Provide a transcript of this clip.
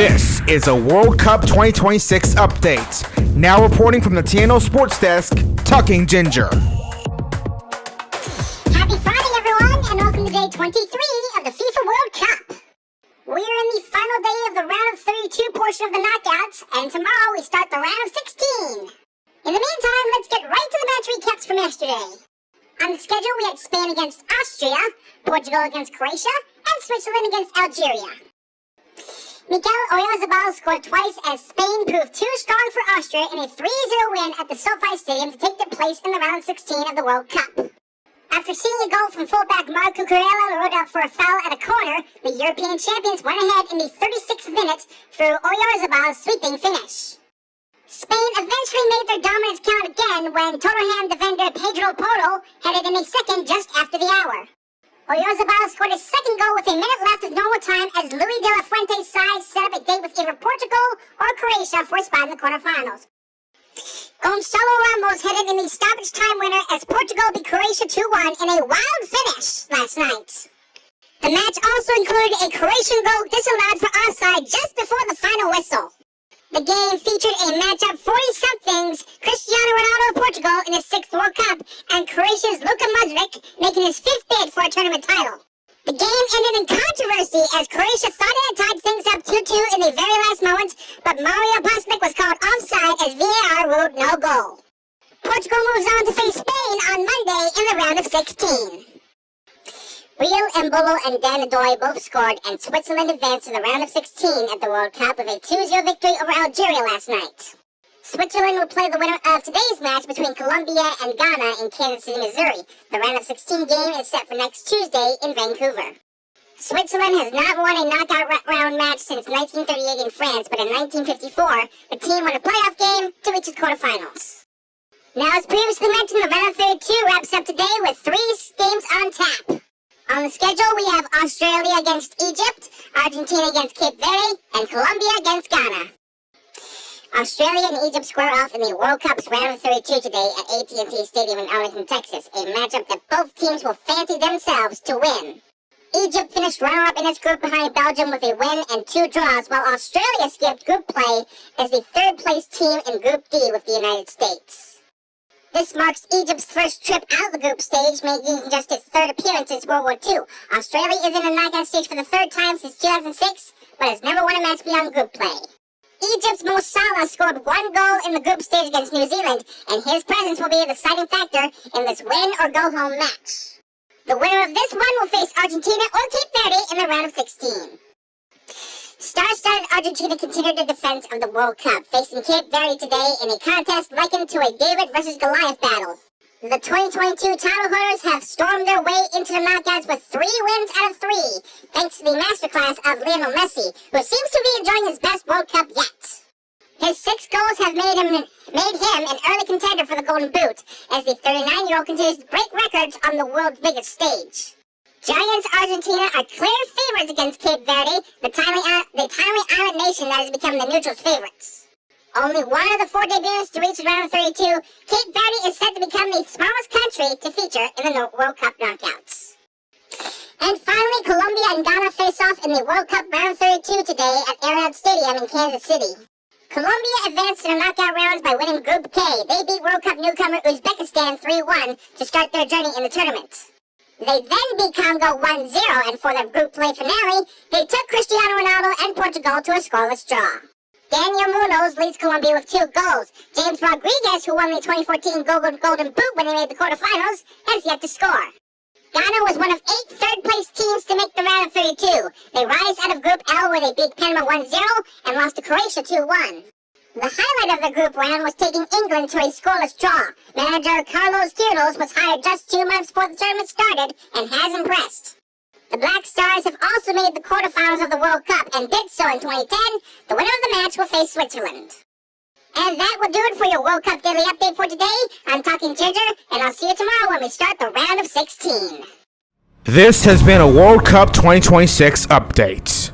This is a World Cup 2026 update. Now reporting from the TNO Sports Desk, Tucking Ginger. Happy Friday, everyone, and welcome to day 23 of the FIFA World Cup. We're in the final day of the round of 32 portion of the knockouts, and tomorrow we start the round of 16. In the meantime, let's get right to the match recaps from yesterday. On the schedule, we had Spain against Austria, Portugal against Croatia, and Switzerland against Algeria. Mikel Oyarzabal scored twice as Spain proved too strong for Austria in a 3-0 win at the SoFi Stadium to take their place in the round of 16 of the World Cup. After seeing a goal from fullback Marc Cucurella rode out for a foul at a corner, the European champions went ahead in the 36th minute through Oyarzabal's sweeping finish. Spain eventually made their dominance count again when Tottenham defender Pedro Porro headed in a second just after the hour. Oyarzabal scored his second goal with a minute left of normal time as Luis de la Fuente's side set up a date with either Portugal or Croatia for a spot in the quarterfinals. Gonçalo Ramos headed in the stoppage time winner as Portugal beat Croatia 2-1 in a wild finish last night. The match also included a Croatian goal disallowed for offside just before the final whistle. The game featured a matchup 40-somethings, Cristiano Ronaldo of Portugal in his 6th World Cup, and Croatia's Luka Modric making his 5th bid for a tournament title. The game ended in controversy as Croatia thought it had tied things up 2-2 in the very last moments, but Mario Pasnik was called offside as VAR ruled no goal. Portugal moves on to face Spain on Monday in the round of 16. Real Mbolo and Danadoy both scored, and Switzerland advanced to the round of 16 at the World Cup with a 2-0 victory over Algeria last night. Switzerland will play the winner of today's match between Colombia and Ghana in Kansas City, Missouri. The round of 16 game is set for next Tuesday in Vancouver. Switzerland has not won a knockout round match since 1938 in France, but in 1954, the team won a playoff game to reach its quarterfinals. Now, as previously mentioned, the round of 32 wraps up today with 3 games on tap. On the schedule, we have Australia against Egypt, Argentina against Cape Verde, and Colombia against Ghana. Australia and Egypt square off in the World Cup's round of 32 today at AT&T Stadium in Arlington, Texas, a matchup that both teams will fancy themselves to win. Egypt finished runner-up in its group behind Belgium with a win and 2 draws, while Australia skipped group play as the third-place team in Group D with the United States. This marks Egypt's first trip out of the group stage, making just its 3rd appearance since World War II. Australia is in the knockout stage for the 3rd time since 2006, but has never won a match beyond group play. Egypt's Mo Salah scored 1 goal in the group stage against New Zealand, and his presence will be a deciding factor in this win-or-go-home match. The winner of this one will face Argentina or Cape Verde in the round of 16. Star-studded Argentina continued the defense of the World Cup, facing Cape Verde today in a contest likened to a David versus Goliath battle. The 2022 title holders have stormed their way into the knockouts with 3 wins out of 3, thanks to the masterclass of Lionel Messi, who seems to be enjoying his best World Cup yet. His 6 goals have made him an early contender for the Golden Boot, as the 39-year-old continues to break records on the world's biggest stage. Giants Argentina are clear favorites against Cape Verde, the tiny island nation that has become the neutrals' favorites. Only one of the 4 debuts to reach the round of 32, Cape Verde is set to become the smallest country to feature in the World Cup knockouts. And finally, Colombia and Ghana face off in the World Cup round 32 today at Arrowhead Stadium in Kansas City. Colombia advanced to the knockout rounds by winning Group K. They beat World Cup newcomer Uzbekistan 3-1 to start their journey in the tournament. They then beat Congo 1-0, and for their group play finale, they took Cristiano Ronaldo and Portugal to a scoreless draw. Daniel Munoz leads Colombia with 2 goals. James Rodriguez, who won the 2014 Golden Boot when they made the quarterfinals, has yet to score. Ghana was one of 8 third-place teams to make the round of 32. They rise out of Group L where they beat Panama 1-0 and lost to Croatia 2-1. The highlight of the group round was taking England to a scoreless draw. Manager Carlos Queiroz was hired just 2 months before the tournament started and has impressed. The Black Stars have also made the quarterfinals of the World Cup and did so in 2010. The winner of the match will face Switzerland. And that will do it for your World Cup Daily Update for today. I'm Tucking Ginger, and I'll see you tomorrow when we start the round of 16. This has been a World Cup 2026 update.